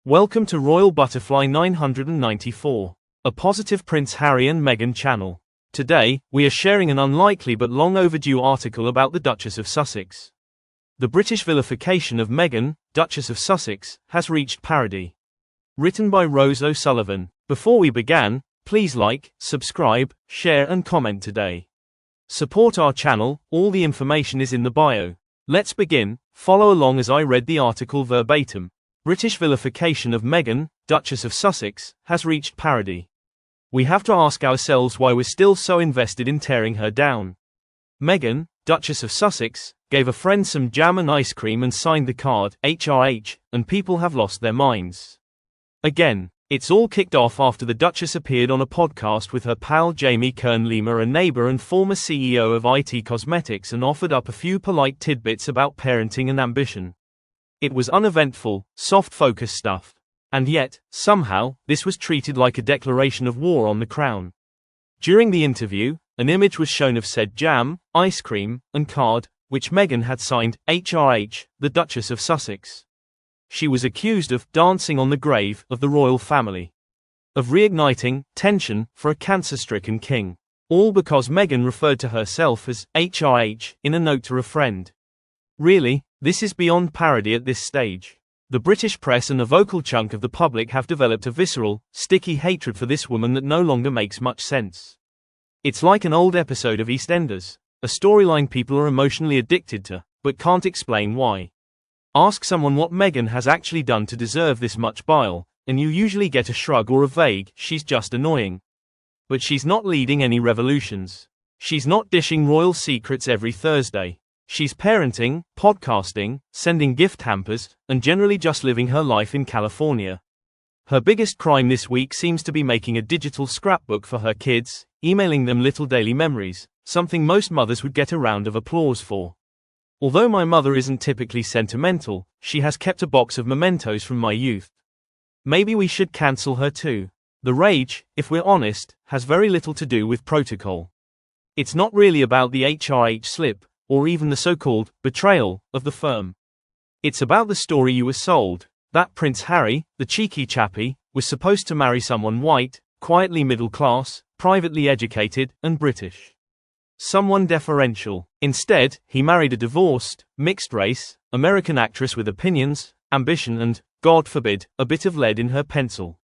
Welcome to Royal Butterfly 994, a positive Prince Harry and Meghan channel. Today, we are sharing an unlikely but long overdue article about the Duchess of Sussex. The British vilification of Meghan, Duchess of Sussex, has reached parody. Written by Rose O'Sullivan. Before we begin, please like, subscribe, share and comment today. Support our channel, all the information is in the bio. Let's begin. Follow along as I read the article verbatim. British vilification of Meghan, Duchess of Sussex, has reached parody. We have to ask ourselves why we're still so invested in tearing her down. Meghan, Duchess of Sussex, gave a friend some jam and ice cream and signed the card, HRH, and people have lost their minds. Again, it's all kicked off after the Duchess appeared on a podcast with her pal Jamie Kern-Lima, a neighbor and former CEO of IT Cosmetics, and offered up a few polite tidbits about parenting and ambition. It was uneventful, soft-focus stuff. And yet, somehow, this was treated like a declaration of war on the crown. During the interview, an image was shown of said jam, ice cream, and card, which Meghan had signed, HRH, the Duchess of Sussex. She was accused of dancing on the grave of the royal family, of reigniting tension for a cancer-stricken king. All because Meghan referred to herself as HRH in a note to a friend. Really, this is beyond parody at this stage. The British press and a vocal chunk of the public have developed a visceral, sticky hatred for this woman that no longer makes much sense. It's like an old episode of EastEnders, a storyline people are emotionally addicted to, but can't explain why. Ask someone what Meghan has actually done to deserve this much bile, and you usually get a shrug or a vague, she's just annoying. But she's not leading any revolutions. She's not dishing royal secrets every Thursday. She's parenting, podcasting, sending gift hampers, and generally just living her life in California. Her biggest crime this week seems to be making a digital scrapbook for her kids, emailing them little daily memories, something most mothers would get a round of applause for. Although my mother isn't typically sentimental, she has kept a box of mementos from my youth. Maybe we should cancel her too. The rage, if we're honest, has very little to do with protocol. It's not really about the HRH slip, or even the so-called betrayal of the firm. It's about the story you were sold, that Prince Harry, the cheeky chappie, was supposed to marry someone white, quietly middle class, privately educated, and British. Someone deferential. Instead, he married a divorced, mixed-race, American actress with opinions, ambition and, God forbid, a bit of lead in her pencil.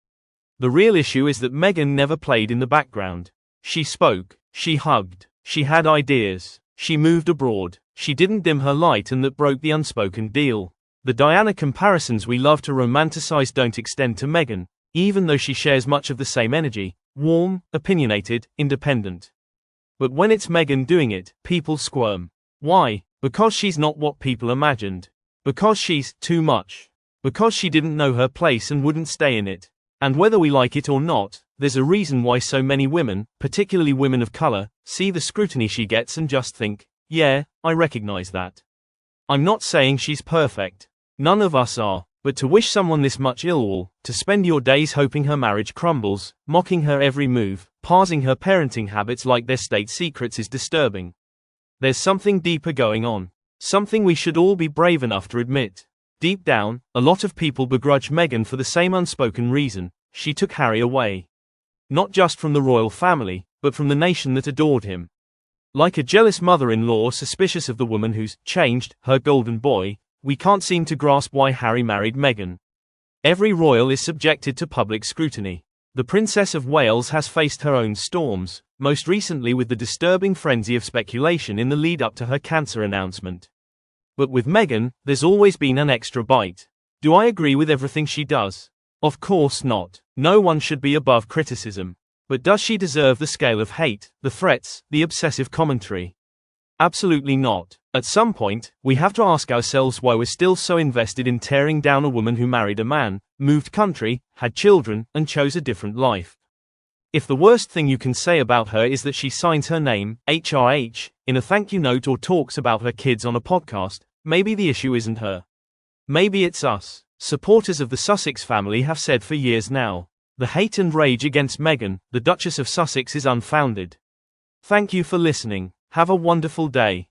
The real issue is that Meghan never played in the background. She spoke, she hugged, she had ideas. She moved abroad. She didn't dim her light, and that broke the unspoken deal. The Diana comparisons we love to romanticize don't extend to Meghan, even though she shares much of the same energy, warm, opinionated, independent. But when it's Meghan doing it, people squirm. Why? Because she's not what people imagined. Because she's too much. Because she didn't know her place and wouldn't stay in it. And whether we like it or not, there's a reason why so many women, particularly women of color, see the scrutiny she gets and just think, yeah, I recognize that. I'm not saying she's perfect. None of us are. But to wish someone this much ill will, to spend your days hoping her marriage crumbles, mocking her every move, parsing her parenting habits like they're state secrets is disturbing. There's something deeper going on. Something we should all be brave enough to admit. Deep down, a lot of people begrudge Meghan for the same unspoken reason. She took Harry away. Not just from the royal family, but from the nation that adored him. Like a jealous mother-in-law suspicious of the woman who's changed her golden boy, we can't seem to grasp why Harry married Meghan. Every royal is subjected to public scrutiny. The Princess of Wales has faced her own storms, most recently with the disturbing frenzy of speculation in the lead-up to her cancer announcement. But with Meghan, there's always been an extra bite. Do I agree with everything she does? Of course not. No one should be above criticism. But does she deserve the scale of hate, the threats, the obsessive commentary? Absolutely not. At some point, we have to ask ourselves why we're still so invested in tearing down a woman who married a man, moved country, had children, and chose a different life. If the worst thing you can say about her is that she signs her name, HRH, in a thank you note or talks about her kids on a podcast, maybe the issue isn't her. Maybe it's us. Supporters of the Sussex family have said for years now. The hate and rage against Meghan, the Duchess of Sussex, is unfounded. Thank you for listening. Have a wonderful day.